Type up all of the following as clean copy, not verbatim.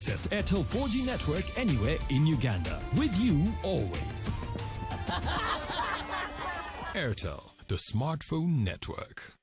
Access Airtel 4G network anywhere in Uganda. With you always. Airtel, the smartphone network.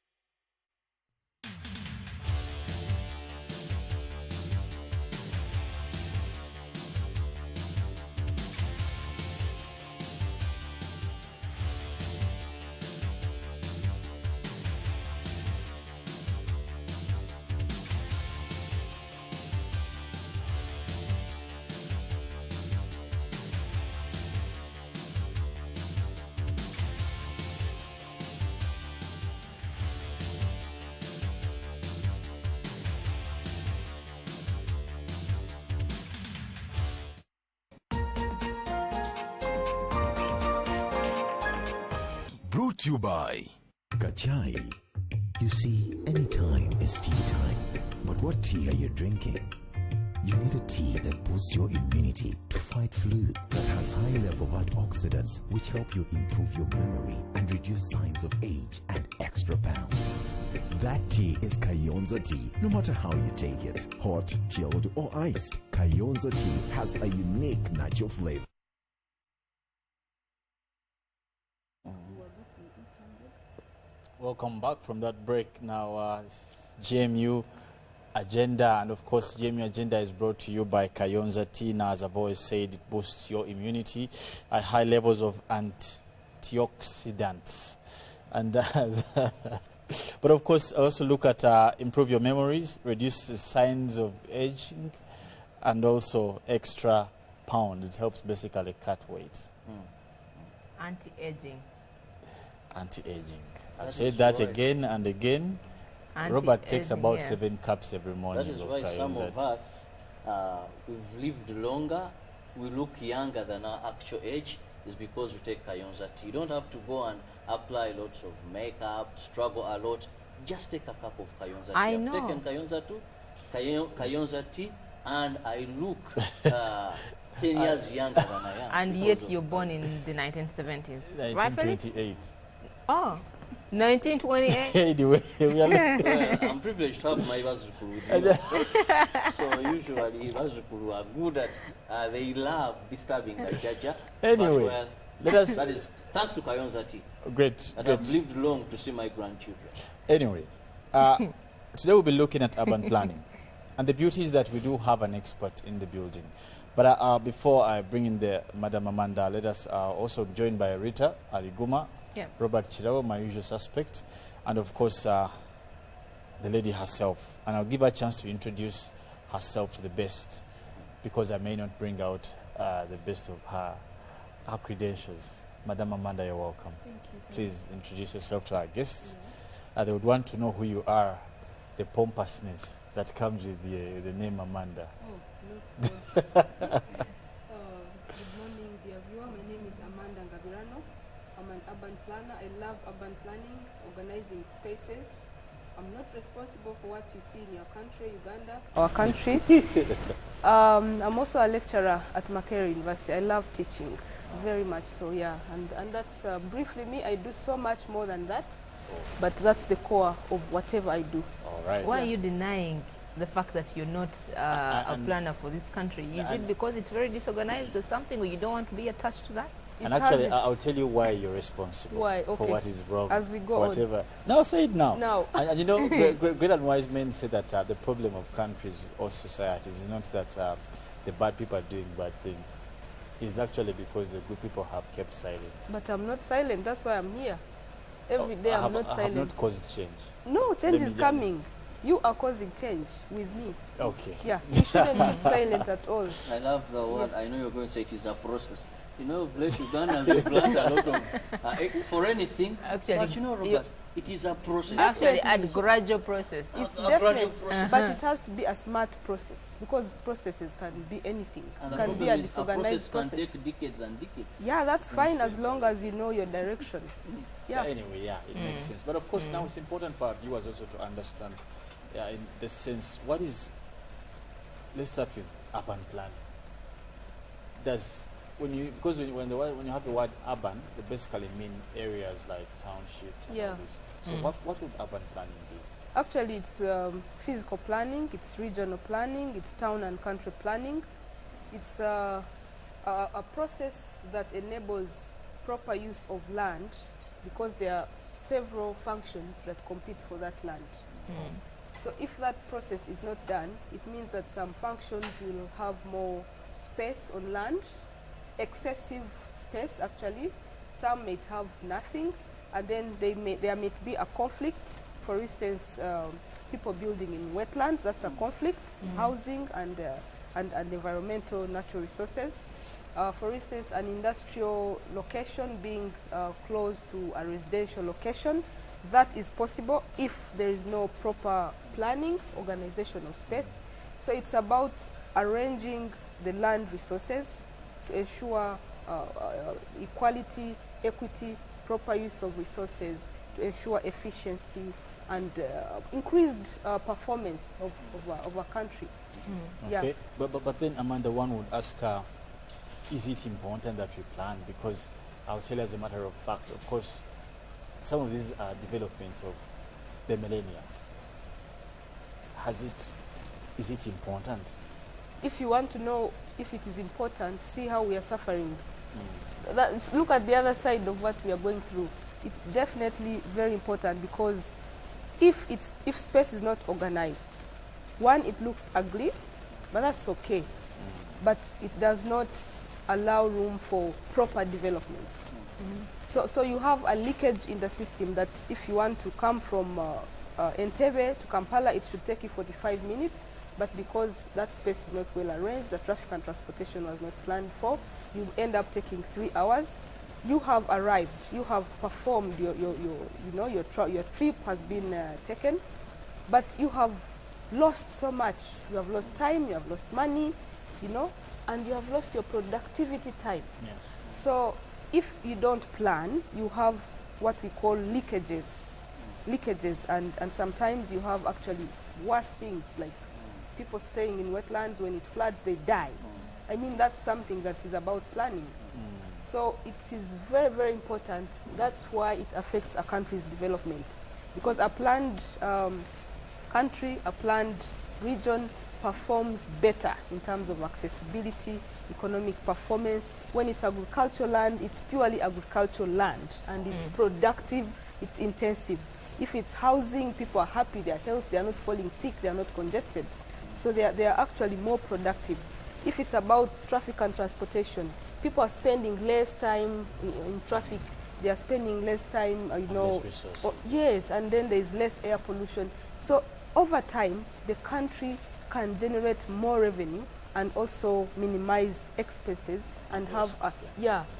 Brought to you by Kachai. You see, any time is tea time. But what tea are you drinking? You need a tea that boosts your immunity to fight flu, that has high level of antioxidants which help you improve your memory and reduce signs of age and extra pounds. That tea is Kayonza tea, no matter how you take it, hot, chilled or iced. Kayonza tea has a unique natural flavor. Welcome back from that break. Now, it's GMU Agenda, and of course, GMU Agenda is brought to you by Kayonza tea. Now, as I've always said, it boosts your immunity at high levels of antioxidants. And but of course, also look at improve your memories, reduce the signs of aging, and also extra pound. It helps basically cut weight. Anti-aging. Anti-aging. I've said that again and again. Robert takes about 7 cups every morning. That is why some of us, we've lived longer, we look younger than our actual age, is because we take Kayonza tea. You don't have to go and apply lots of makeup, struggle a lot. Just take a cup of Kayonza tea. I've taken Kayonza tea, and I look 10 years younger than I am. And yet you're born in the 1970s. 1928. Oh. 1928. Anyway, I'm privileged to have my Bazukuru with you. So usually Bazukuru are good at, they love disturbing the Jaja. Anyway, well, that is thanks to Kayonza tea. Great. I've lived long to see my grandchildren. Anyway, today we'll be looking at urban planning. And the beauty is that we do have an expert in the building. But before I bring in the Madam Amanda, let us also be joined by Rita Aliguma, Robert Chirawo, my usual suspect, and of course the lady herself. And I'll give her a chance to introduce herself to the best, because I may not bring out the best of her credentials. Madam Amanda, you're welcome. Thank you. Please introduce yourself to our guests. They would want to know who you are, the pompousness that comes with the name Amanda. Oh, no. Good morning, dear viewer. My name is Amanda Ngabirano. I'm an urban planner. I love urban planning, organizing spaces. I'm not responsible for what you see in your country, Uganda, our country. I'm also a lecturer at Makerere University. I love teaching, very much so, yeah. And that's briefly me. I do so much more than that, but that's the core of whatever I do. All right. Why are you denying the fact that you're not a planner for this country? Is it because it's very disorganized or something, or you don't want to be attached to that? And actually, I'll tell you why you're responsible for what is wrong. As we go whatever. No, say it now. No. And you know, great and wise men say that the problem of countries or societies is not that the bad people are doing bad things. It's actually because the good people have kept silent. But I'm not silent. That's why I'm here. Every day I'm not silent. I have not caused change. No, change is coming. You are causing change with me. Okay. Yeah, you shouldn't be silent at all. I love the word. I know you're going to say it is a process. You know, bless Uganda, they plant a lot of, for anything. Actually, but you know, Robert, it is a process. Actually, a gradual process. It's definitely, but it has to be a smart process, because processes can be anything. And it can be a disorganized process. Can take decades and decades. Yeah, that's fine as long as you know your direction. Yeah. Anyway, yeah, it makes sense. But of course, now it's important for our viewers also to understand, in the sense, what is. Let's start with urban planning. When you have the word urban, they basically mean areas like townships and all this. So what would urban planning be? Actually, it's physical planning, it's regional planning, it's town and country planning. It's a process that enables proper use of land because there are several functions that compete for that land. So if that process is not done, it means that some functions will have more space on land, excessive space actually. Some may have nothing, and then there may be a conflict. For instance, people building in wetlands, that's a conflict, housing and environmental natural resources. For instance, an industrial location being close to a residential location, that is possible if there is no proper planning, organization of space. So it's about arranging the land resources to ensure equality, equity, proper use of resources, to ensure efficiency and increased performance of a country. Okay, Yeah. but then Amanda, one would ask her, is it important that we plan? Because I'll tell you as a matter of fact, of course, some of these developments of the millennia, is it important? If you want to know if it is important, see how we are suffering. Look at the other side of what we are going through. It's definitely very important because if space is not organized, one, it looks ugly, but that's okay. But it does not allow room for proper development. So you have a leakage in the system that if you want to come from Entebbe to Kampala, it should take you 45 minutes. But because that space is not well arranged, the traffic and transportation was not planned for, you end up taking 3 hours. You have arrived, you have performed your trip has been taken, but you have lost so much. You have lost time, you have lost money, and you have lost your productivity time. Yeah. So if you don't plan, you have what we call leakages, and sometimes you have actually worse things like people staying in wetlands. When it floods, they die. I mean, that's something that is about planning. So it is very, very important. That's why it affects a country's development. Because a planned country, a planned region performs better in terms of accessibility, economic performance. When it's agricultural land, it's purely agricultural land, and it's productive, it's intensive. If it's housing, people are happy, they are healthy, they are not falling sick, they are not congested. So they are actually more productive. If it's about traffic and transportation, people are spending less time in traffic, they are spending less time, Less resources. Yes, and then there is less air pollution. So over time, the country can generate more revenue and also minimize expenses and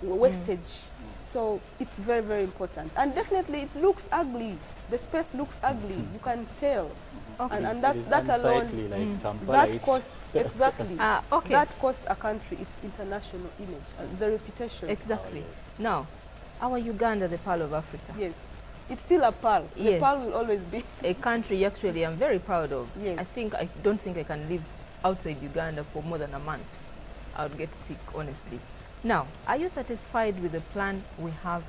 wastage. So it's very, very important. And definitely it looks ugly. The space looks ugly. You can tell. Okay. And that alone, like Kampala, that costs, exactly. Okay. That costs a country its international image, the reputation. Exactly. Oh, yes. Now, our Uganda, the Pearl of Africa. Yes. It's still a pearl. The Yes. pearl will always be. A country actually I'm very proud of. Yes. I don't think I can live outside Uganda for more than a month. I would get sick, honestly. Now, are you satisfied with the plan we have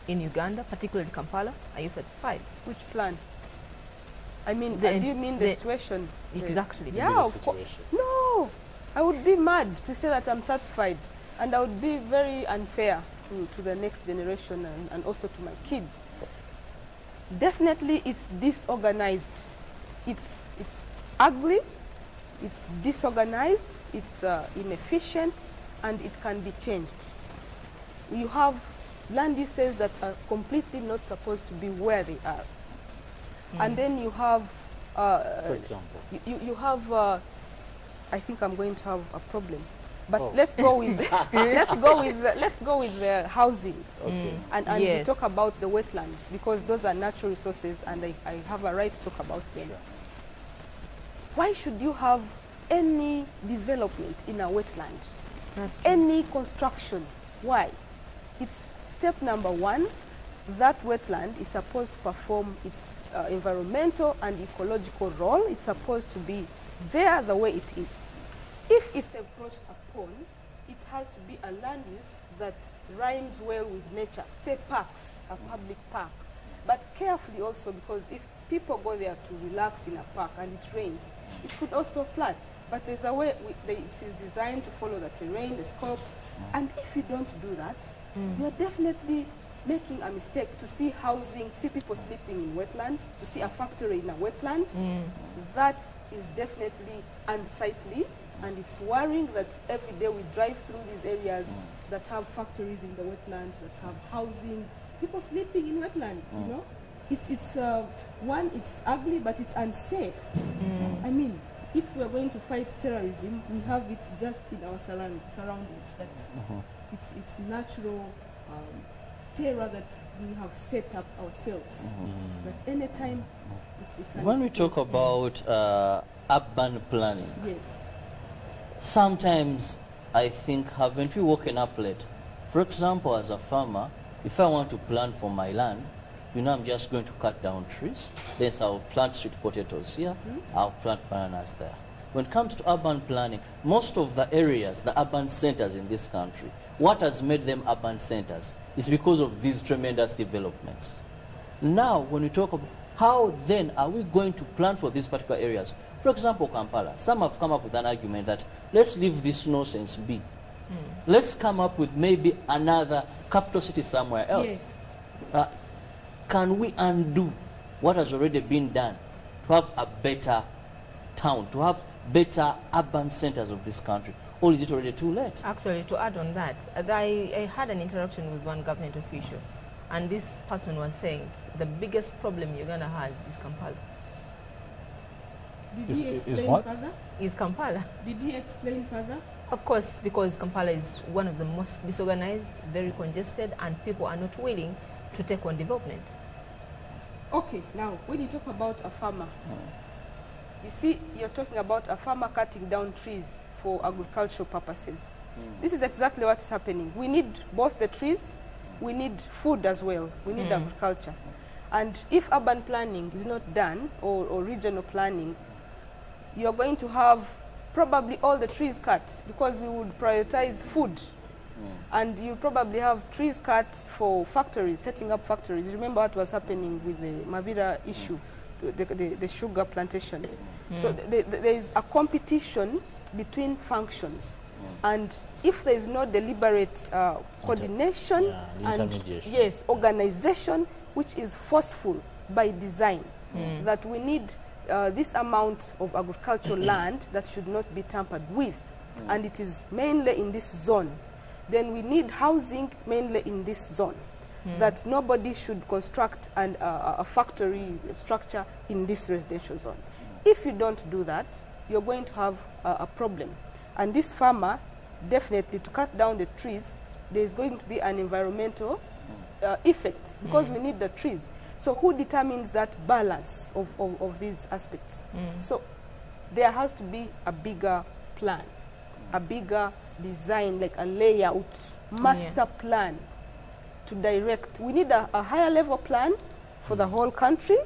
in Uganda, particularly Kampala? Are you satisfied? Which plan? I mean, The- do you mean the situation? Exactly. Yeah, The of course. situation. No, I would be mad to say that I'm satisfied, and I would be very unfair to the next generation and also to my kids. Definitely, it's disorganized. It's ugly. It's disorganized. It's inefficient, and it can be changed. You have land uses that are completely not supposed to be where they are. And then you have, For example. you have. I think I'm going to have a problem, but Oh. let's go with let's go with the housing, Okay. and Yes. we talk about the wetlands because those are natural resources, and I have a right to talk about them. Sure. Why should you have any development in a wetland? That's true. Any construction? Why? It's step number one. That wetland is supposed to perform its environmental and ecological role. It's supposed to be there the way it is. If it's approached upon, it has to be a land use that rhymes well with nature. Say parks, a public park. But carefully also, because if people go there to relax in a park and it rains, it could also flood. But there's a way it is designed to follow the terrain, the scope. And if you don't do that, you're definitely making a mistake. To see housing, to see people sleeping in wetlands, to see a factory in a wetland, that is definitely unsightly. And it's worrying that every day we drive through these areas that have factories in the wetlands, that have housing, people sleeping in wetlands, you know. It's one, it's ugly, but it's unsafe. I mean, if we're going to fight terrorism, we have it just in our surroundings. That it's natural terror that we have set up ourselves. But anytime it's when we talk about urban planning, yes. Sometimes I think, haven't we woken up late? For example, as a farmer, if I want to plant for my land, you know, I'm just going to cut down trees. Then I'll plant sweet potatoes here. I'll plant bananas there. When it comes to urban planning, most of the areas, the urban centers in this country, what has made them urban centers is because of these tremendous developments. Now, when we talk about how then are we going to plan for these particular areas? For example, Kampala, some have come up with an argument that let's leave this nonsense be. Let's come up with maybe another capital city somewhere else. Yes. Can we undo what has already been done to have a better town, to have better urban centers of this country? Or is it already too late? Actually, to add on that, I had an interaction with one government official, and this person was saying the biggest problem Uganda has is Kampala. Did he explain what? further? Is Kampala. Did he explain further? Of course, because Kampala is one of the most disorganized, very congested, and people are not willing to take on development. Okay, now, when you talk about a farmer, you see, you're talking about a farmer cutting down trees for agricultural purposes. This is exactly what's happening. We need both the trees, we need food as well, we need agriculture. And if urban planning is not done, or regional planning, you're going to have probably all the trees cut, because we would prioritize food. And you probably have trees cut for factories, setting up factories. Remember what was happening with the Mabira issue, the sugar plantations. So there is a competition between functions. And if there is no deliberate coordination and yes, organization, which is forceful by design, that we need this amount of agricultural land that should not be tampered with, and it is mainly in this zone. Then we need housing mainly in this zone, that nobody should construct a factory structure in this residential zone. If you don't do that, you're going to have a problem. And this farmer, definitely, to cut down the trees, there's going to be an environmental effect, because we need the trees. So who determines that balance of these aspects? So there has to be a bigger plan, a bigger design, like a layout, master plan to direct. We need a higher level plan for the whole country.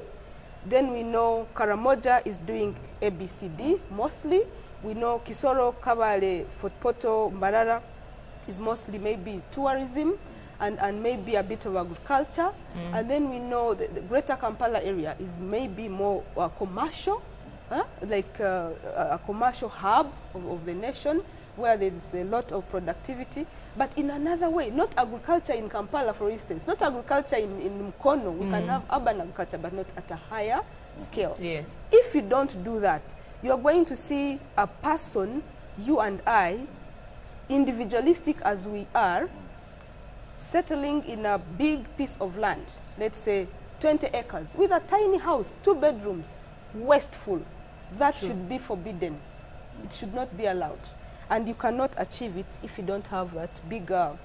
Then we know Karamoja is doing ABCD mostly. We know Kisoro, Kabale, Poto, Mbarara is mostly maybe tourism and maybe a bit of agriculture. And then we know the greater Kampala area is maybe more commercial, like a commercial hub of the nation, where there's a lot of productivity, but in another way, not agriculture in Kampala, for instance, not agriculture in Mukono. We can have urban agriculture, but not at a higher scale. Yes. If you don't do that, you're going to see a person, you and I, individualistic as we are, settling in a big piece of land, let's say 20 acres, with a tiny house, 2 bedrooms, wasteful. That should be forbidden. It should not be allowed. And you cannot achieve it if you don't have that bigger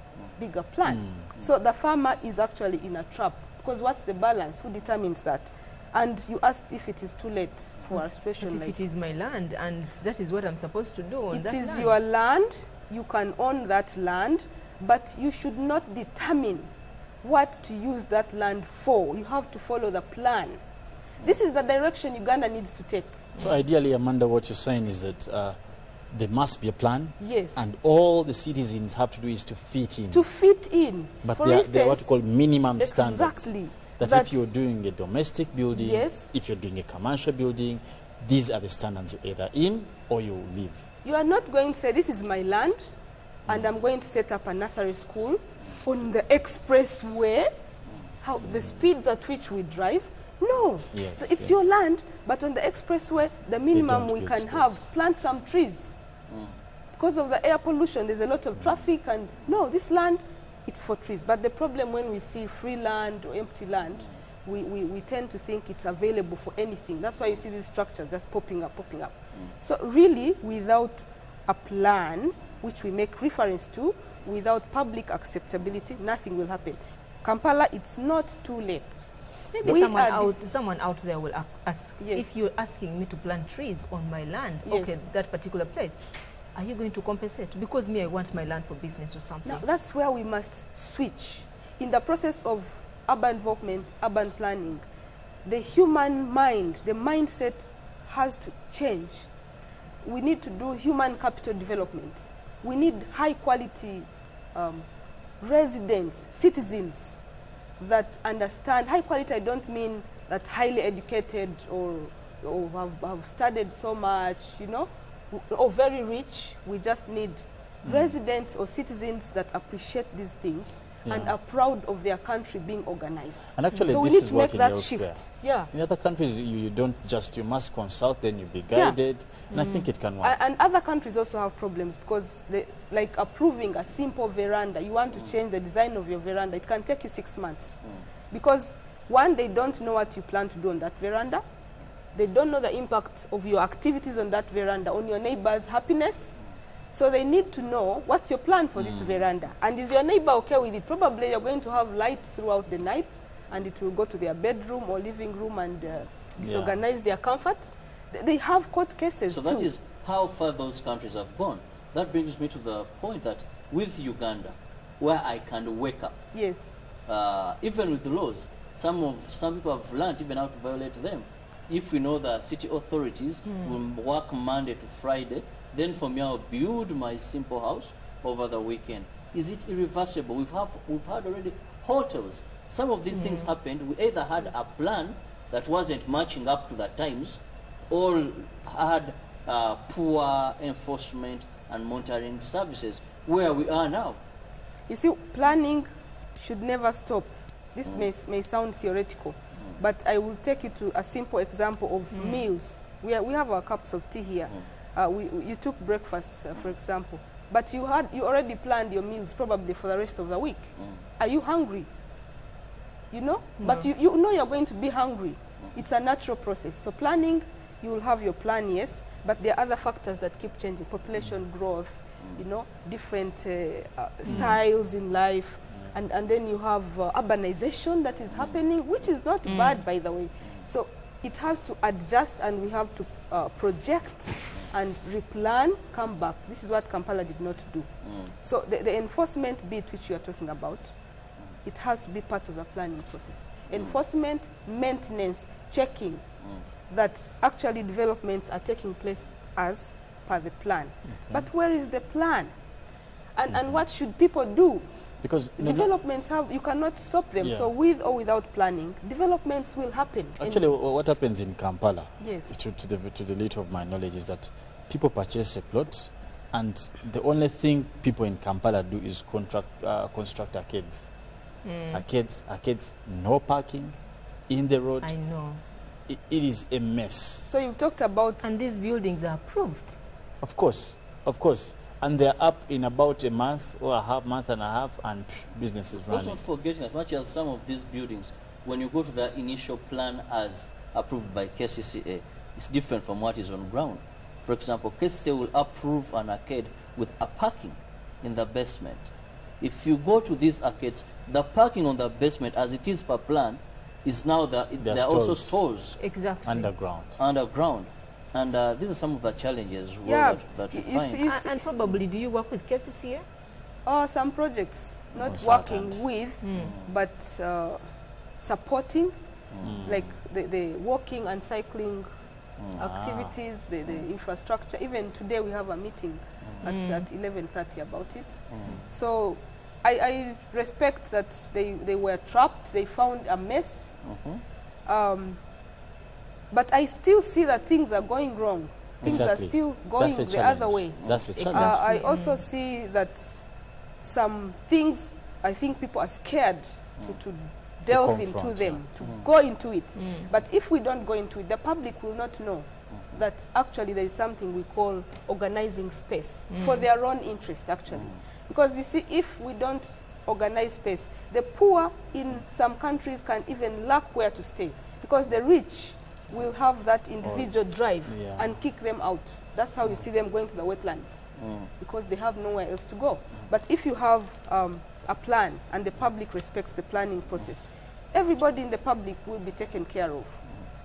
plan. So the farmer is actually in a trap, because what's the balance? Who determines that? And you asked if it is too late for a situation like if it is my land, and that is what I'm supposed to do on that land. It is your land, you can own that land, but you should not determine what to use that land for. You have to follow the plan. This is the direction Uganda needs to take. So ideally, Amanda, what you're saying is that there must be a plan. Yes. And all the citizens have to do is to fit in. To fit in. But for they are instance, what you call minimum standards. Exactly. That if you're doing a domestic building, Yes. if you're doing a commercial building, these are the standards you're either in or you leave. You are not going to say, this is my land, and I'm going to set up a nursery school on the expressway, how the speeds at which we drive. No, Yes, so it's yes. your land, but on the expressway, the minimum don't we build can space. have, plant some trees. Because of the air pollution, there's a lot of traffic, and no, this land, it's for trees. But the problem when we see free land or empty land, we tend to think it's available for anything. That's why you see these structures just popping up. So really, without a plan, which we make reference to, without public acceptability, nothing will happen. Kampala, it's not too late. Maybe We someone are someone out there will ask, Yes. if you're asking me to plant trees on my land, Yes. okay, that particular place, are you going to compensate? Because me, I want my land for business or something. Now, that's where we must switch. In the process of urban development, urban planning, the human mind, the mindset has to change. We need to do human capital development. We need high quality residents, citizens that understand. High quality, I don't mean that highly educated or have studied so much, you know, or very rich. We just need residents or citizens that appreciate these things and Yeah. are proud of their country being organized. And actually, So we this need is to make working that elsewhere. shift. Yeah. In other countries, you don't just, you must consult, then you be guided, and I think it can work. And other countries also have problems because, like approving a simple veranda, you want to change the design of your veranda, it can take you 6 months. Because one, they don't know what you plan to do on that veranda. They don't know the impact of your activities on that veranda, on your neighbor's happiness. So they need to know what's your plan for this veranda. And is your neighbor okay with it? Probably you're going to have light throughout the night, and it will go to their bedroom or living room and disorganize their comfort. They have court cases So too. that is how far those countries have gone. That brings me to the point that with Uganda, where I can wake up, Yes. even with the laws, some people have learned even how to violate them. If we know that city authorities will work Monday to Friday, then for me I'll build my simple house over the weekend. Is it irreversible? We've had already hotels. Some of these things happened. We either had a plan that wasn't matching up to the times, or had poor enforcement and monitoring services. Where we are now. You see, planning should never stop. This may sound theoretical, but I will take you to a simple example of meals. We have our cups of tea here. You took breakfast, for example, but you already planned your meals probably for the rest of the week. Are you hungry? You know? No. But you know you're going to be hungry. It's a natural process. So planning, you will have your plan, yes, but there are other factors that keep changing. Population growth, you know, different styles in life. And then you have urbanization that is happening, which is not bad, by the way. So it has to adjust, and we have to project and replan, come back. This is what Kampala did not do. So the enforcement bit which you are talking about, it has to be part of the planning process. Enforcement, maintenance, checking that actually developments are taking place as per the plan. But where is the plan? And what should people do? Because Developments you cannot stop them. Yeah. So with or without planning, developments will happen. actually, what happens in Kampala, Yes. to the little of my knowledge, is that people purchase a plot, and the only thing people in Kampala do is construct arcades. Arcades, no parking in the road. I know. It is a mess. So you've talked about And these buildings are approved. Of course. And they're up in about a month or a month and a half, and business is Also running. not forgetting, as much as some of these buildings, when you go to the initial plan as approved by KCCA, it's different from what is on ground. For example, KCCA will approve an arcade with a parking in the basement. If you go to these arcades, the parking on the basement, as it is per plan, is now there are also stores Exactly. Underground. And these are some of the challenges that we you find. see- And probably, do you work with KCCA? some projects not Most working certainly. with, but supporting, like the walking and cycling activities, the infrastructure. Even today we have a meeting at 11:30 about it. So I respect that they were trapped. They found a mess But I still see that things are going wrong. Things Exactly. are still going That's the other way. That's the challenge. I also see that some things, I think people are scared to delve into confront, them, to go into it. But if we don't go into it, the public will not know that actually there is something we call organizing space for their own interest, actually. Because you see, if we don't organize space, the poor in some countries can even lack where to stay, because the rich will have that individual drive and kick them out. That's how you see them going to the wetlands, because they have nowhere else to go. But if you have a plan and the public respects the planning process, everybody in the public will be taken care of.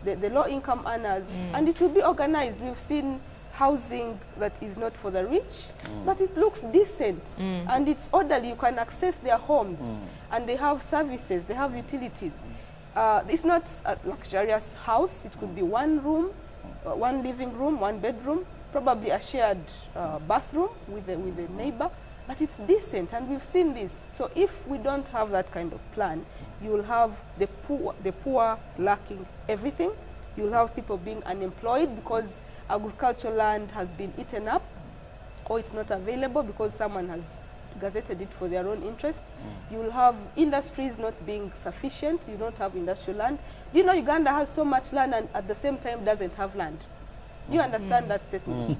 The low-income earners, and it will be organized. We've seen housing that is not for the rich, but it looks decent, and it's orderly. You can access their homes, and they have services, they have utilities. It's not a luxurious house. It could be one room, one living room, one bedroom, probably a shared bathroom with a neighbor, but it's decent, and we've seen this. So if we don't have that kind of plan, you will have the poor lacking everything. You'll have people being unemployed because agricultural land has been eaten up, or it's not available because someone has gazetted it for their own interests. You will have industries not being sufficient. You don't have industrial land. Do you know Uganda has so much land and at the same time doesn't have land? Do you understand that statement?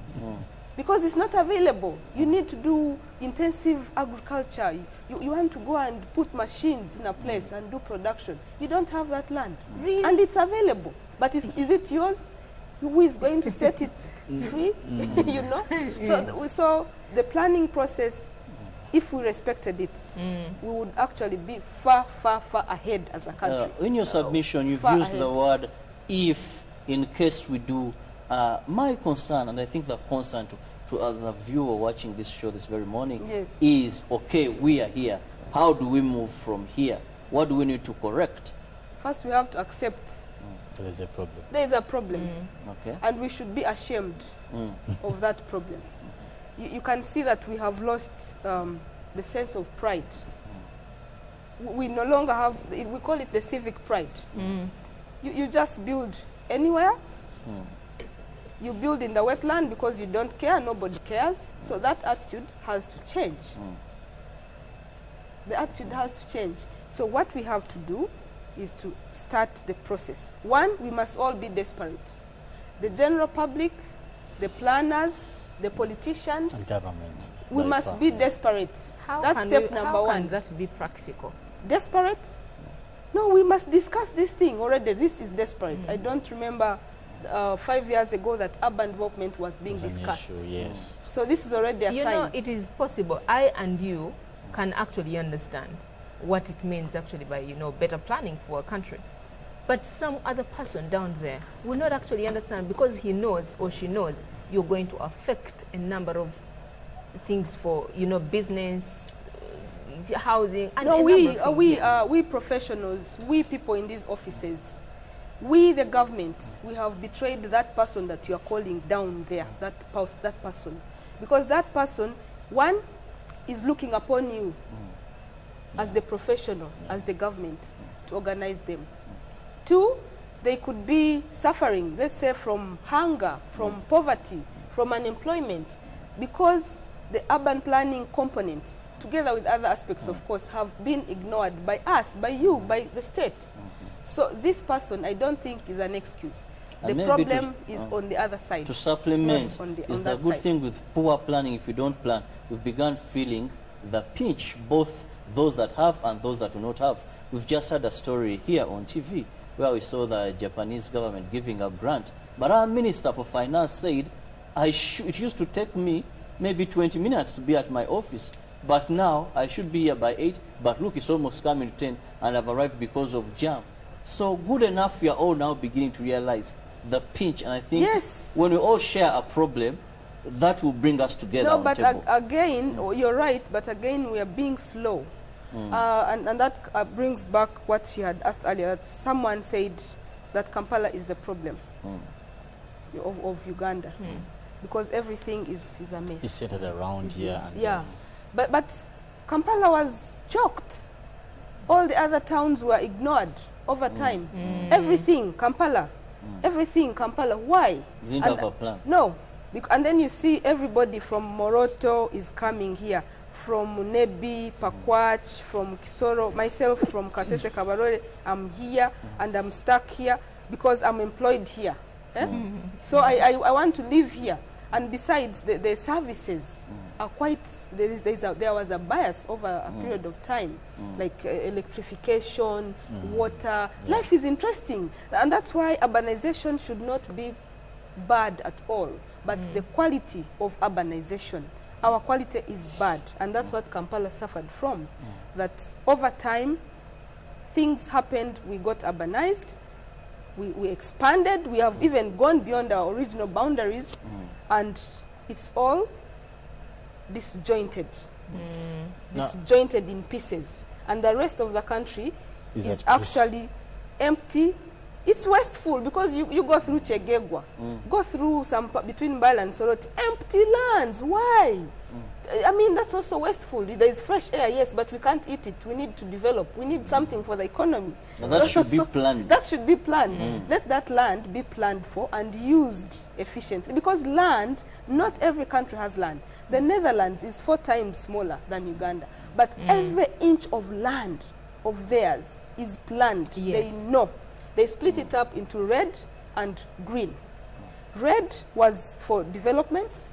Because it's not available. You need to do intensive agriculture. You want to go and put machines in a place and do production. You don't have that land. Really? And it's available. But is it yours? Who is going to set it free? You know? So the planning process, if we respected it, we would actually be far, far, far ahead as a country. In your submission, you've used the word "if," in case we do. My concern, and I think the concern to other viewer watching this show this very morning, is, okay, we are here. How do we move from here? What do we need to correct? First, we have to accept there is a problem. There is a problem. Okay. And we should be ashamed of that problem. You can see that we have lost the sense of pride. We no longer have, we call it the civic pride. You just build anywhere. You build in the wetland because you don't care, nobody cares. So that attitude has to change. The attitude has to change. So what we have to do is to start the process. One, we must all be desperate. The general public, the planners, the politicians, And government. we must be desperate. That's step number one. How can that be practical? Desperate? No, we must discuss this thing already. This is desperate. I don't remember 5 years ago that urban development was being discussed. Issue, yes. So this is already a sign. You know, it is possible. I and you can actually understand what it means actually by, you know, better planning for a country. But some other person down there will not actually understand, because he knows or she knows you're going to affect a number of things for, you know, business, housing, and no, we we professionals, we people in these offices, we the government, we have betrayed that person that you are calling down there, that person, because that person, one, is looking upon you as the professional, as the government, to organize them. Two, they could be suffering, let's say, from hunger, from poverty, from unemployment, because the urban planning components, together with other aspects, of course, have been ignored by us, by you, by the state. So this person, I don't think, is an excuse. And the problem is on the other side. To supplement, is the good thing with poor planning, if you don't plan, we've begun feeling the pinch, both those that have and those that do not have. We've just had a story here on TV where we saw the Japanese government giving a grant, but our Minister for Finance said, it used to take me maybe 20 minutes to be at my office, but now I should be here by 8, but look, it's almost coming to 10, and I've arrived because of jam. So good enough, we are all now beginning to realize the pinch, and I think when we all share a problem, that will bring us together. No, but again, you're right, but again, we are being slow. And that brings back what she had asked earlier, that someone said that Kampala is the problem of Uganda, because everything is a mess. It's centered around here. And but Kampala was choked. All the other towns were ignored. over time. Everything, Kampala. Everything, Kampala. Why? You didn't have a plan. No. And then you see everybody from Moroto is coming here. From Nebi, Pakwach, from Kisoro, myself from Kasese Kabarole, I'm here and I'm stuck here because I'm employed here. So I want to live here. And besides, the services are quite, there was a bias over a period of time, like electrification, water. Life is interesting. And that's why urbanization should not be bad at all, but the quality of urbanization. Our quality is bad, and that's what Kampala suffered from. That over time, things happened, we got urbanized, we expanded, we have even gone beyond our original boundaries, and it's all disjointed, disjointed in pieces. And the rest of the country is actually empty. It's wasteful because you go through Chegegwa, go through some between Mbala and Soroti, empty lands. Why? I mean, that's also wasteful. There is fresh air, yes, but we can't eat it. We need to develop. We need something for the economy. Now that should be planned. That should be planned. Let that land be planned for and used efficiently. Because land, not every country has land. The Netherlands is 4 times smaller than Uganda. But every inch of land of theirs is planned. Yes. They know. They split it up into red and green. Red was for developments,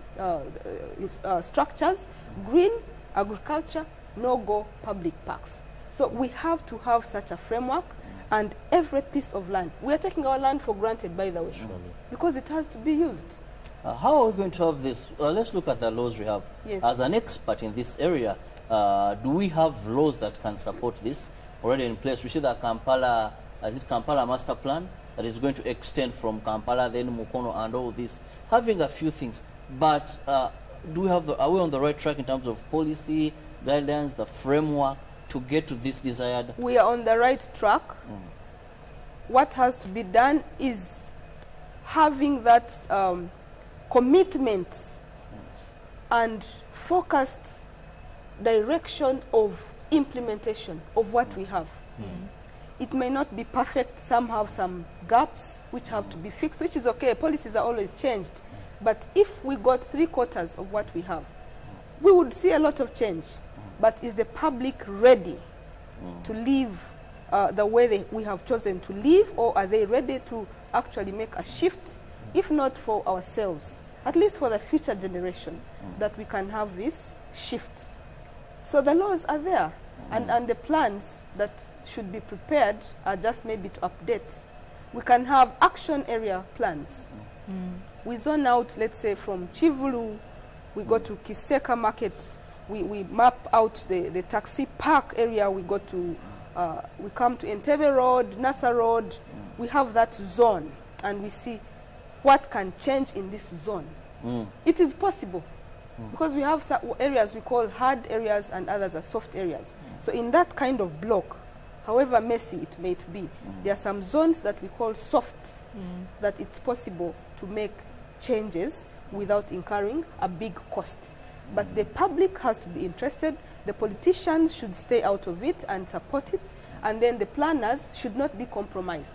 structures. Green, agriculture, no-go public parks. So we have to have such a framework, and every piece of land. We are taking our land for granted, by the way, because it has to be used. How are we going to have this? Let's look at the laws we have. Yes. As an expert in this area, do we have laws that can support this already in place? We see that Kampala, is it Kampala master plan that is going to extend from Kampala, then Mukono and all this, having a few things. But do we have are we on the right track in terms of policy, guidelines, the framework to get to this desired? We are on the right track. What has to be done is having that commitment and focused direction of implementation of what we have. It may not be perfect. Some have some gaps which have to be fixed, which is okay. Policies are always changed. But if we got 3/4 of what we have, we would see a lot of change. But is the public ready to live the way we have chosen to live, or are they ready to actually make a shift, if not for ourselves, at least for the future generation, that we can have this shift? So the laws are there, and the plans that should be prepared are just maybe to update. We can have action area plans. We zone out, let's say, from Chivulu, we go to Kiseka Market, we map out the taxi park area, we go to, we come to Entebbe Road, Nasa Road, we have that zone, and we see what can change in this zone. It is possible, because we have areas we call hard areas and others are soft areas. So in that kind of block, however messy it may be, there are some zones that we call softs, that it's possible to make changes without incurring a big cost. But the public has to be interested, the politicians should stay out of it and support it, and then the planners should not be compromised.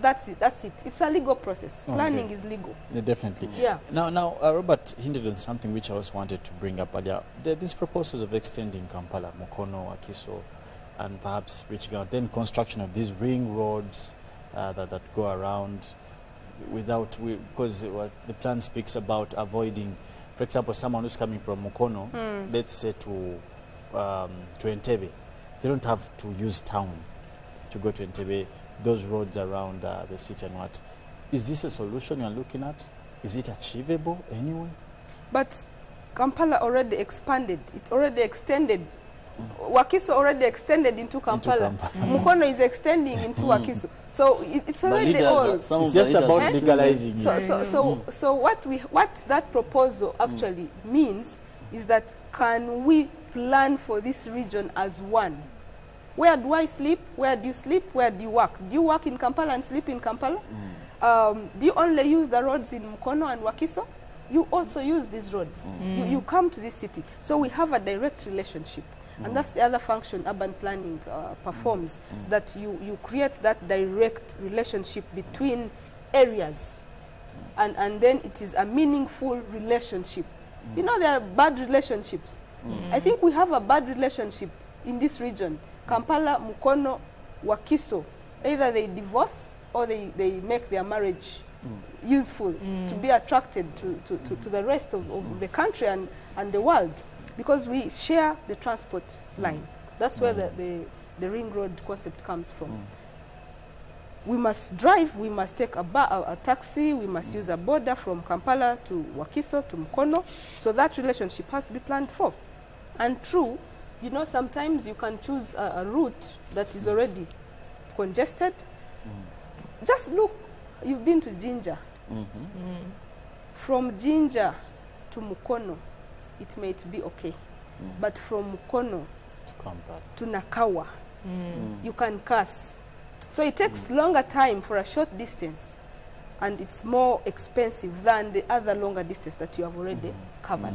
That's it. It's a legal process. Planning is legal. Yeah, definitely. Yeah. Now, Robert hinted on something which I also wanted to bring up earlier. These proposals of extending Kampala, Mukono, Wakiso, and perhaps reaching out, then construction of these ring roads that go around without, because the plan speaks about avoiding, for example, someone who's coming from Mukono, let's say to Entebbe, they don't have to use town to go to Entebbe, those roads around the city and what. Is this a solution you're looking at? Is it achievable anyway? But Kampala already expanded. It already extended. Wakiso already extended into Kampala. Mukono is extending into Wakiso. So it's already all. It's just about legalizing it. So what that proposal actually means is that can we plan for this region as one? Where do I sleep? Where do you sleep? Where do you work? Do you work in Kampala and sleep in Kampala? Do you only use the roads in Mukono and Wakiso? You also use these roads. You come to this city. So we have a direct relationship. And that's the other function urban planning performs, that you create that direct relationship between areas, and then it is a meaningful relationship. You know, there are bad relationships. I think we have a bad relationship in this region. Kampala, Mukono, Wakiso, either they divorce or they make their marriage useful to be attracted to the rest of the country and the world, because we share the transport line. That's where the ring road concept comes from. We must drive, we must take a taxi, we must use a border from Kampala to Wakiso to Mukono, so that relationship has to be planned for. And true, you know, sometimes you can choose a route that is already congested. Just look, you've been to Jinja. From Jinja to Mukono, it might be okay. But from Mukono to Nakawa, you can curse. So it takes longer time for a short distance, and it's more expensive than the other longer distance that you have already covered.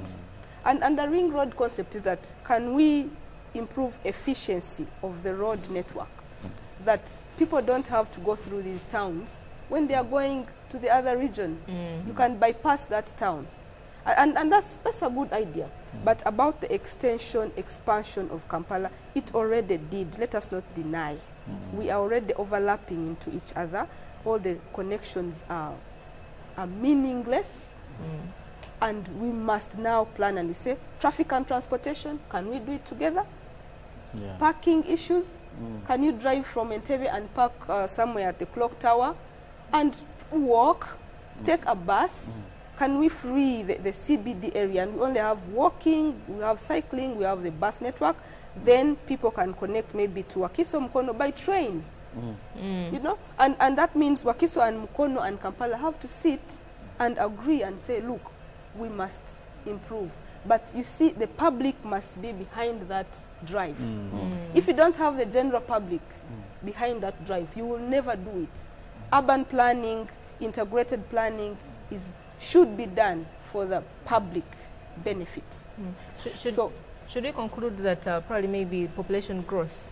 And the ring road concept is that, can we improve efficiency of the road network, that people don't have to go through these towns when they are going to the other region. You can bypass that town. And that's a good idea. But about the expansion of Kampala, it already did. Let us not deny. We are already overlapping into each other. All the connections are meaningless. And we must now plan, and we say, traffic and transportation, can we do it together? Parking issues, can you drive from Entebbe and park somewhere at the clock tower and walk, take a bus? Can we free the CBD area, and we only have walking, we have cycling, we have the bus network, then people can connect maybe to Wakiso, Mukono by train. You know, and that means Wakiso and Mukono and Kampala have to sit and agree and say, look, we must improve. But you see, the public must be behind that drive. If you don't have the general public behind that drive, you will never do it. Urban planning, integrated planning should be done for the public benefit. Should we conclude that probably maybe population growth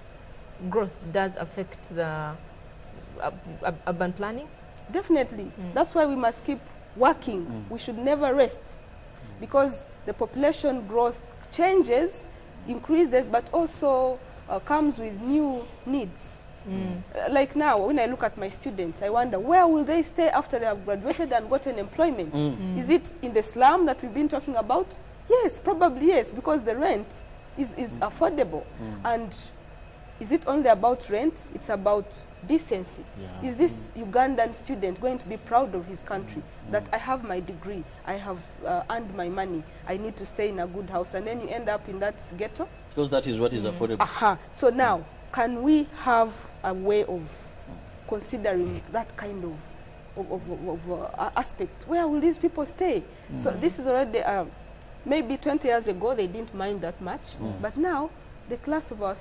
does affect the urban planning? Definitely. That's why we must keep working. We should never rest, because the population growth changes, increases, but also comes with new needs. Like now, when I look at my students, I wonder, where will they stay after they have graduated and gotten employment? Is it in the slum that we've been talking about? Yes, probably yes, because the rent is affordable. And is it only about rent? It's about decency. Is this Ugandan student going to be proud of his country, that I have my degree, I have earned my money, I need to stay in a good house, and then you end up in that ghetto? Because that is what is affordable. So now, can we have a way of considering that kind of aspect? Where will these people stay? So this is already, maybe 20 years ago they didn't mind that much, but now the class of our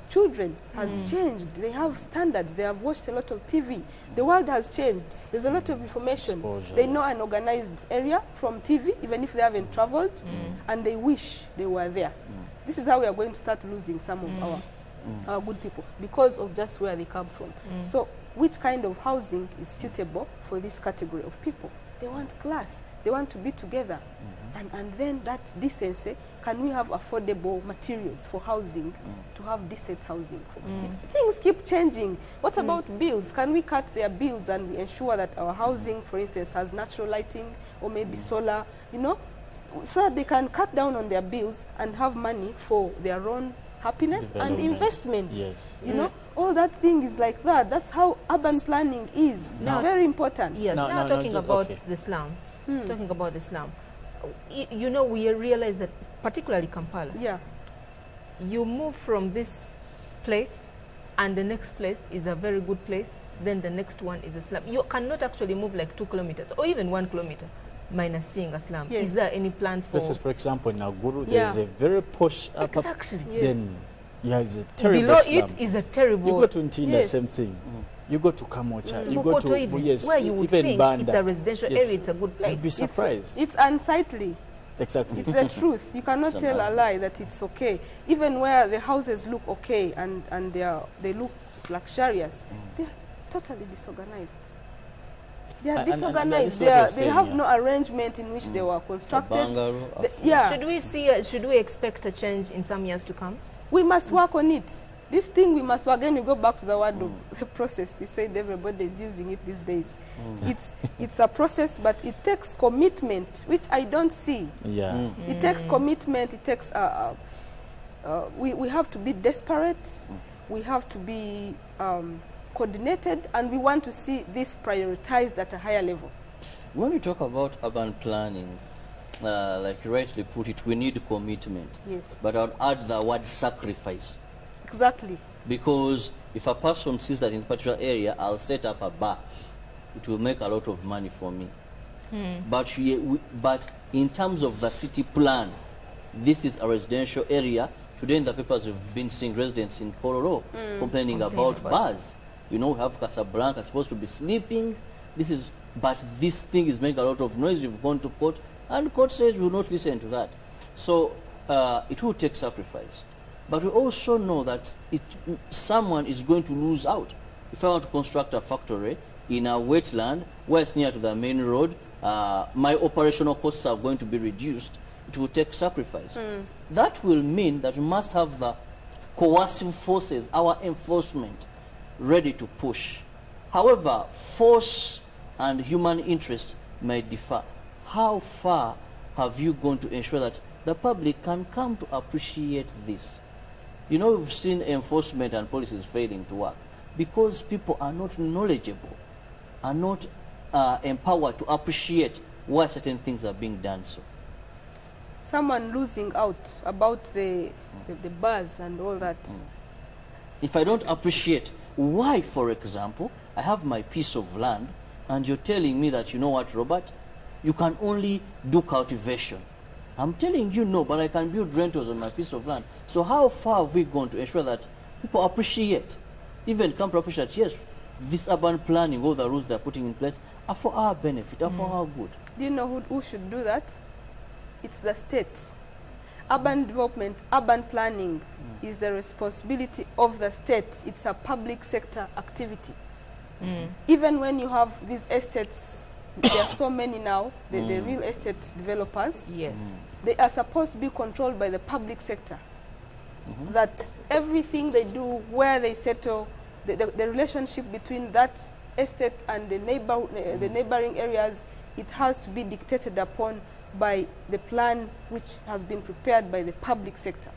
children has changed. They have standards. They have watched a lot of TV. The world has changed. There's a lot of information. Exposure. They know an organized area from TV, even if they haven't traveled, and they wish they were there. This is how we are going to start losing some of our good people, because of just where they come from. So which kind of housing is suitable for this category of people? They want class. They want to be together. And then that decency, can we have affordable materials for housing, to have decent housing? Things keep changing. What about bills? Can we cut their bills and we ensure that our housing, for instance, has natural lighting or maybe solar, you know, so that they can cut down on their bills and have money for their own happiness and investment? You know, all that thing is like that. That's how urban planning is. Very important. Yes. Now talking about the slum. Talking about the slum. You know, we realize that particularly Kampala. You move from this place and the next place is a very good place, then the next one is a slum. You cannot actually move like 2 kilometers or even 1 kilometer minus seeing a slum. Is there any plan for... This is, for example, in Naguru, there is a very posh upper... Then, it's a terrible below slum. it is a terrible... You go to Ntinda, same thing. You go to Kamocha, you go to where you would even think Banda. It's a residential area, it's a good place. You'd be surprised. It's unsightly. Exactly. It's the truth. You cannot It's tell a an lie that it's okay. Even where the houses look okay and they look luxurious, they're totally disorganized. They are And this disorganized. is what you're They saying, have yeah. no arrangement in which they were constructed. bungalow, a Yeah, Should we expect a change in some years to come? we must work on it. This thing we must work. Again, we go back to the word of the process. You said everybody is using it these days. It's a process, but it takes commitment, which I don't see. Yeah. It takes commitment. It takes we have to be desperate. We have to be coordinated, and we want to see this prioritized at a higher level. When we talk about urban planning, like you rightly put it, we need commitment. Yes, But I would add the word sacrifice. exactly. Because if a person sees that in a particular area, I'll set up a bar, it will make a lot of money for me. But in terms of the city plan, this is a residential area. Today in the papers we've been seeing residents in Kororo complaining about bars. You know, we have Casablanca supposed to be sleeping. But this thing is making a lot of noise. We've gone to court, and court says we will not listen to that. So it will take sacrifice. But we also know that someone is going to lose out. If I want to construct a factory in a wetland where it's near to the main road, my operational costs are going to be reduced. It will take sacrifice. That will mean that we must have the coercive forces, our enforcement, ready to push. However, force and human interest may differ. How far have you gone to ensure that the public can come to appreciate this? You know, we've seen enforcement and policies failing to work because people are not knowledgeable, are not empowered to appreciate why certain things are being done so. Someone losing out about the bars and all that. If I don't appreciate why, for example, I have my piece of land and you're telling me that, you know what, Robert, you can only do cultivation. I'm telling you no, but I can build rentals on my piece of land. So how far have we gone to ensure that people appreciate, even come to appreciate, yes, this urban planning, all the rules they're putting in place are for our benefit, are for our good. Do you know who should do that? It's the state. Urban development, urban planning is the responsibility of the state. It's a public sector activity. Even when you have these estates, there are so many now, the real estate developers, Yes. they are supposed to be controlled by the public sector. That everything they do, where they settle, the relationship between that estate and the neighboring areas, it has to be dictated upon by the plan which has been prepared by the public sector.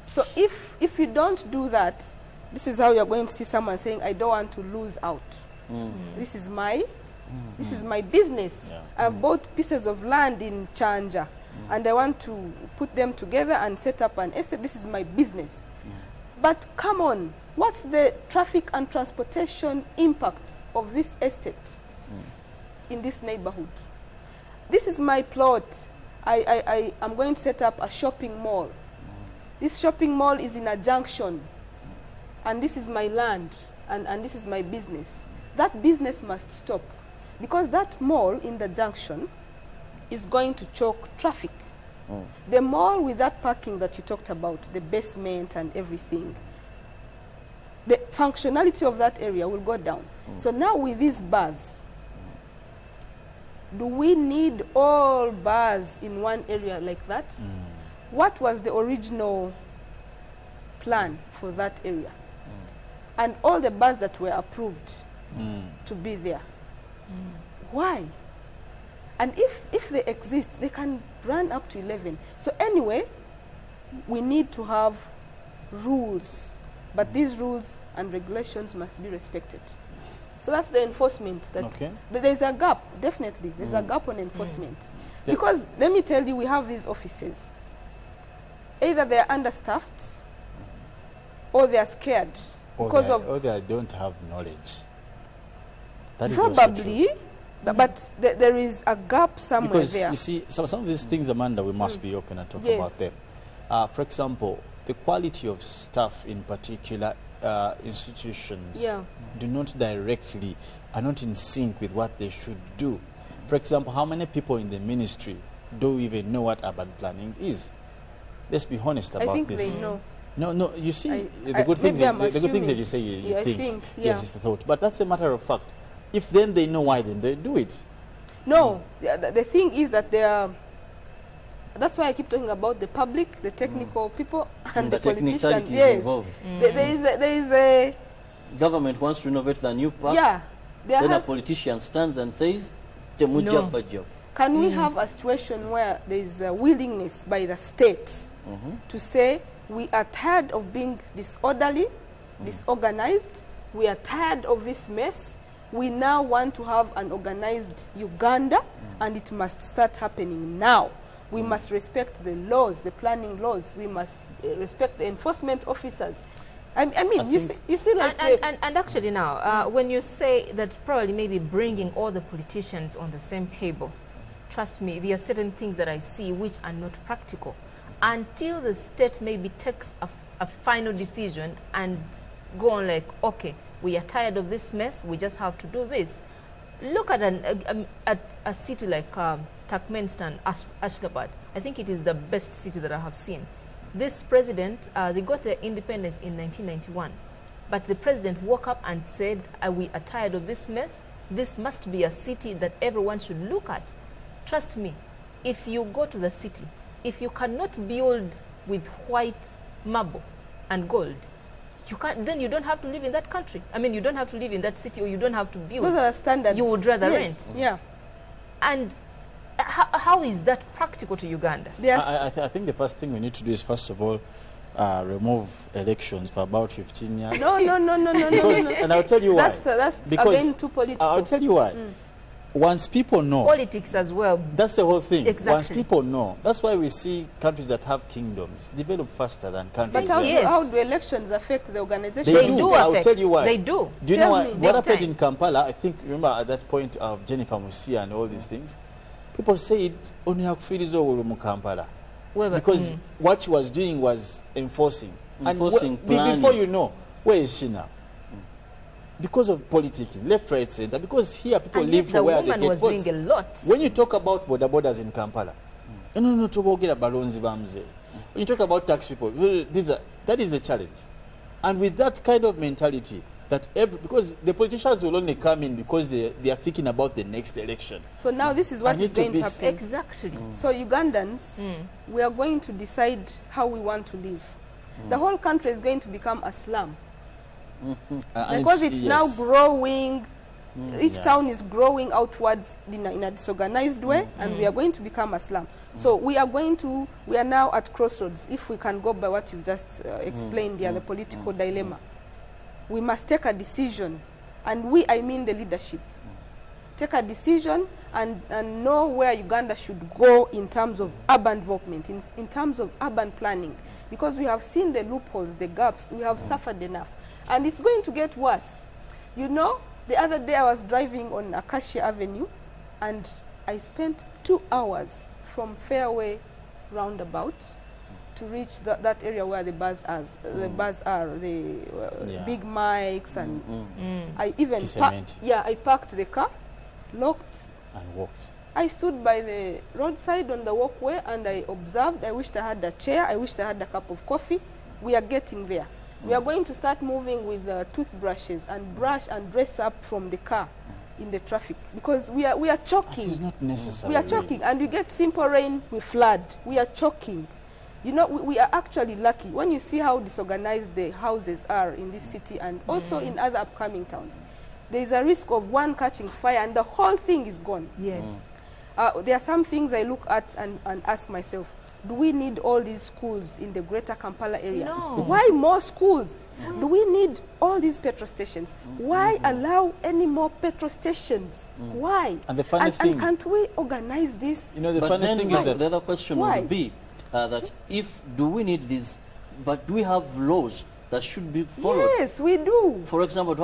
So if you don't do that, this is how you're going to see someone saying, I don't want to lose out. This is my business. Yeah. I've bought pieces of land in Chanja and I want to put them together and set up an estate. This is my business. But come on, what's the traffic and transportation impact of this estate in this neighborhood? This is my plot. I'm going to set up a shopping mall. This shopping mall is in a junction. And this is my land. And this is my business. That business must stop. Because that mall in the junction is going to choke traffic. The mall with that parking that you talked about, the basement and everything, the functionality of that area will go down. So now with these bars, do we need all bars in one area like that? What was the original plan for that area? And all the bars that were approved to be there. Why? And if they exist, they can run up to 11. So anyway, we need to have rules, but these rules and regulations must be respected. So that's the enforcement. There's a gap, definitely. There's a gap on enforcement. Because let me tell you, we have these offices. Either they're understaffed or they're scared. Or they don't have knowledge. That is also Probably, true. but there is a gap somewhere Because there. you see, some of these things, Amanda, we must be open and talk Yes. about them. For example, the quality of staff in particular institutions do not are not in sync with what they should do. For example, how many people in the ministry don't even know what urban planning is. Let's be honest about I think this. they know. No, you see, the I- good things maybe I'm the good things that assuming. you say you Yeah, I think, think, yes, yeah. it's the thought. But that's a matter of fact. If then they know why, then they do it. No, the thing is that they are. That's why I keep talking about the public, the technical people, and the politicians. technicality is Yes, involved. there is a Government wants to renovate the new park. yeah. There Then a has, politician stands and says, No. "Temuja budget." can we have a situation where there is a willingness by the states to say we are tired of being disorderly, disorganized, we are tired of this mess, we now want to have an organized Uganda, and it must start happening now. We must respect the laws, the planning laws, we must respect the enforcement officers. I mean, you see like And actually now, when you say that probably maybe bringing all the politicians on the same table, trust me, there are certain things that I see which are not practical. Until the state maybe takes a final decision and go on like, okay, we are tired of this mess, we just have to do this. Look at a city like Turkmenistan, Ashgabat. I think it is the best city that I have seen. This president, they got their independence in 1991. But the president woke up and said, we are tired of this mess. This must be a city that everyone should look at. Trust me, if you go to the city, if you cannot build with white marble and gold, you can't, then you don't have to live in that country. I mean, you don't have to live in that city, or you don't have to build. those are the standards. You would rather Yes, rent. Yeah. And how is that practical to Uganda? I think the first thing we need to do is, first of all, remove elections for about 15 years. No. Because, and I'll tell you why. That's Because again too political. I'll tell you why. Once people know, Politics as well. that's the whole thing. Exactly. Once people know, that's why we see countries that have kingdoms develop faster than countries. But how, that- Yes. how do elections affect the organization? They They do. do I'll affect. tell you why. They do. Do you know Tell what, me. what Big happened time. in Kampala? I think, remember at that point of Jennifer Musia and all these things, people said, only hakufirizo mu Kampala. Because what she was doing was enforcing. Enforcing, planning. Before you know, where is she now? Because of politicking, left, right, center. Because here people And live yet for the where they woman get was votes. doing a lot. When you talk about border borders in Kampala, no, tobogera balonzi bamze. When you talk about tax people, well, that is a challenge. And with that kind of mentality, that because the politicians will only come in because they are thinking about the next election. So now this is what I is need to going to be happen. Exactly. So Ugandans, we are going to decide how we want to live. The whole country is going to become a slum. And Because it's now yes. growing, each Yeah. town is growing outwards in a disorganized way, and we are going to become a slum. So we are now at crossroads, if we can go by what you just explained here, the political dilemma. We must take a decision, and I mean the leadership. Take a decision and know where Uganda should go in terms of urban development, in terms of urban planning. Because we have seen the loopholes, the gaps, we have suffered enough. And it's going to get worse. You know, the other day I was driving on Acacia Avenue, and I spent 2 hours from Fairway roundabout to reach that area where the bars are, the Yeah. big mics, and I even Cement. I parked the car, locked. And walked. I stood by the roadside on the walkway and I observed. I wished I had a chair. I wished I had a cup of coffee. We are getting there. We are going to start moving with toothbrushes and brush and dress up from the car in the traffic, because we are choking. It is not necessary. We are choking, and you get simple rain, we flood. We are choking. You know, we are actually lucky. When you see how disorganized the houses are in this city and also in other upcoming towns, there is a risk of one catching fire and the whole thing is gone. Yes. There are some things I look at and ask myself, do we need all these schools in the greater Kampala area? No. Why more schools? Do we need all these petrol stations? Why allow any more petrol stations? Why? And the funny and thing- can't we organize this? You know, the But funny then thing is that the other question Why? would be that do we need these, but do we have laws that should be followed? Yes, we do. For example, do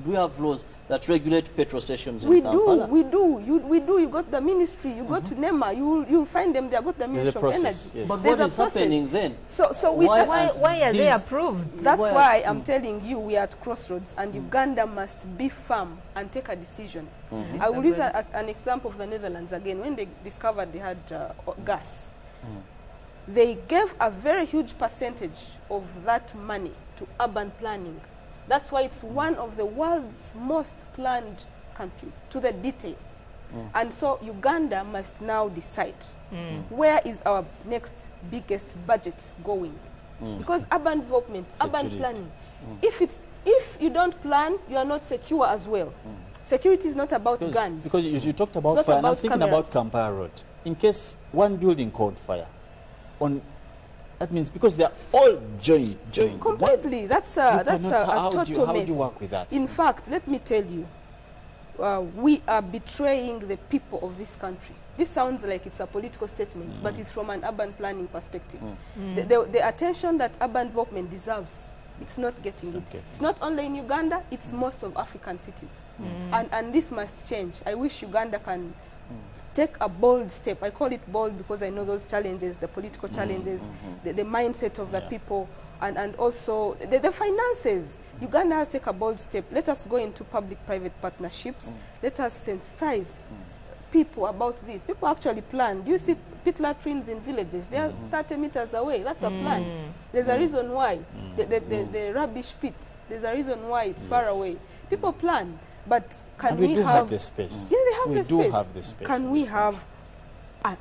we have laws that regulate petrol stations We in Kampala? we do. You got the ministry, you go to NEMA, you'll find them, they got the There's a Ministry of process, Energy. yes. But There's what a is process. happening then? So we, Why Why are they these- approved? that's Why- why I'm telling you we are at crossroads, and Uganda must be firm and take a decision. I will use an example of the Netherlands again. When they discovered they had gas, they gave a very huge percentage of that money to urban planning. That's why it's one of the world's most planned countries, to the detail. And so Uganda must now decide where is our next biggest budget going. Because urban development, urban Security. planning, if you don't plan, you are not secure as well. Security is not about guns. Because you talked about not fire, and I'm about thinking cameras. about Kampala Road. In case one building caught fire, that means because they are all joined. Completely. That's You a cannot- how do total how do mess. you work with that? In fact, let me tell you, we are betraying the people of this country. This sounds like it's a political statement, but it's from an urban planning perspective. The attention that urban development deserves, it's not getting it. It's not only in Uganda, it's most of African cities. And this must change. I wish Uganda can take a bold step. I call it bold because I know those challenges, the political challenges, the mindset of the people, and also the finances. Uganda has to take a bold step. Let us go into public-private partnerships. Let us sensitize people about this. People actually plan. Do you see pit latrines in villages? They are 30 meters away. That's a plan. There's a reason why. The rubbish pit, there's a reason why it's far away. People plan. But can And we do have the space. Yeah, they have We the do space. have the space Can in we this have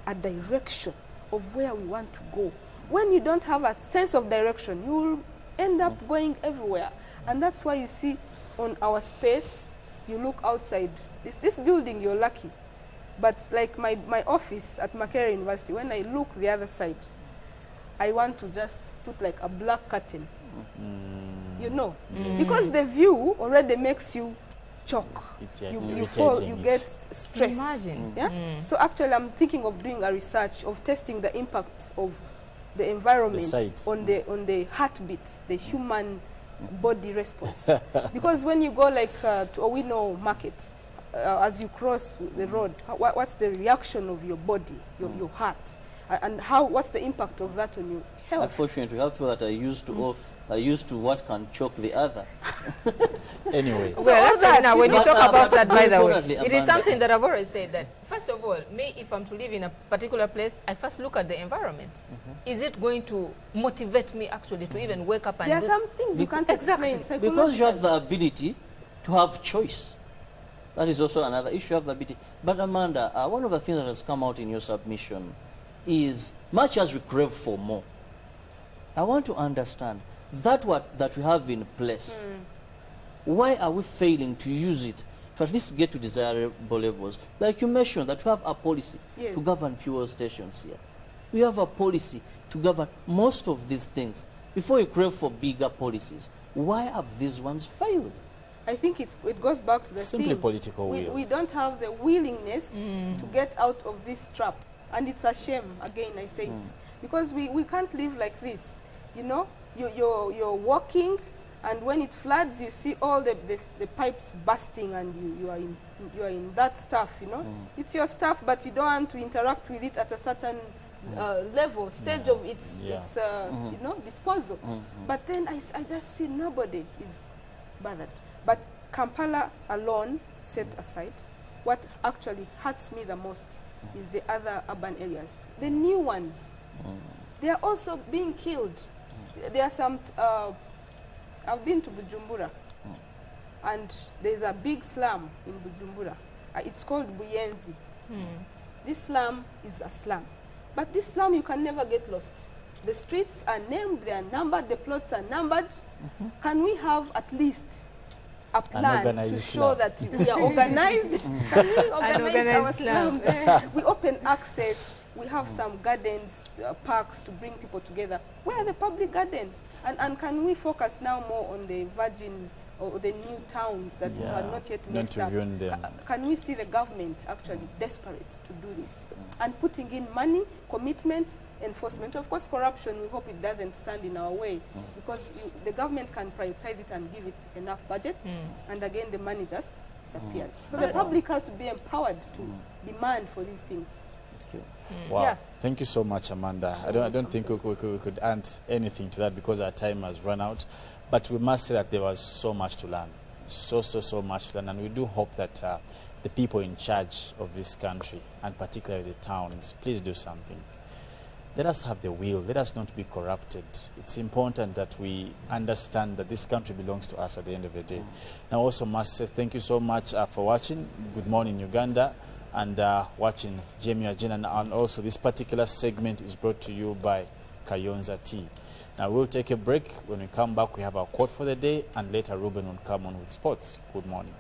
a direction of where we want to go? When you don't have a sense of direction, you will end up going everywhere. And that's why you see on our space, you look outside. This building, you're lucky. But like my office at Makerere University, when I look the other side, I want to just put like a black curtain. You know, because the view already makes you choke. It's You fall, you get stressed. Imagine. Yeah. So actually, I'm thinking of doing a research of testing the impact of the environment site. on the heartbeat, the human body response. Because when you go like to Owino Market, as you cross the road, what's the reaction of your body, your heart, and what's the impact of that on your health? Unfortunately, we have people that are used to what can choke the other. Anyway. Well, actually, now when you But, talk about but that, by the way, importantly, it is Amanda, something that I've always said that, first of all, me, if I'm to live in a particular place, I first look at the environment. Is it going to motivate me actually to even wake up and There are do some things you can't Exactly. explain. because you have psychologically. the ability to have choice. That is also another issue, you have the ability. But Amanda, one of the things that has come out in your submission is, much as we crave for more, I want to understand that we have in place, why are we failing to use it to at least get to desirable levels? Like you mentioned, that we have a policy Yes. to govern fuel stations here. We have a policy to govern most of these things. Before you crave for bigger policies, why have these ones failed? I think it goes back to the Simply theme. political will. We don't have the willingness to get out of this trap. And it's a shame, again, I say it. Because we can't live like this. You know, you're walking, and when it floods, you see all the pipes bursting, and you are in that stuff, you know. It's your stuff, but you don't want to interact with it at a certain level, stage of its you know, disposal. But then I just see nobody is bothered. But Kampala alone set aside, what actually hurts me the most is the other urban areas. The new ones, they are also being killed. There are some, I've been to Bujumbura, and there's a big slum in Bujumbura. It's called Buyenzi. This slum is a slum. But this slum, you can never get lost. The streets are named, they are numbered, the plots are numbered. Can we have at least a plan to show that we are organized? Can we organize our slum? We open access. We have some gardens, parks to bring people together. Where are the public gardens? And can we focus now more on the virgin or the new towns that are not yet messed up? Can we see the government actually desperate to do this? And putting in money, commitment, enforcement. Of course, corruption, we hope it doesn't stand in our way, because the government can prioritize it and give it enough budget, and again, the money just disappears. So the public has to be empowered to demand for these things. Wow. Yeah. Thank you so much, Amanda. I don't think we could add anything to that because our time has run out. But we must say that there was so much to learn. So much to learn. And we do hope that the people in charge of this country, and particularly the towns, please do something. Let us have the will. Let us not be corrupted. It's important that we understand that this country belongs to us at the end of the day. Now, also must say thank you so much for watching Good Morning Uganda and watching Jamie Ajena. And also this particular segment is brought to you by Kayonza Tea. Now, we'll take a break. When we come back, we have our quote for the day, and later Ruben will come on with sports. Good morning.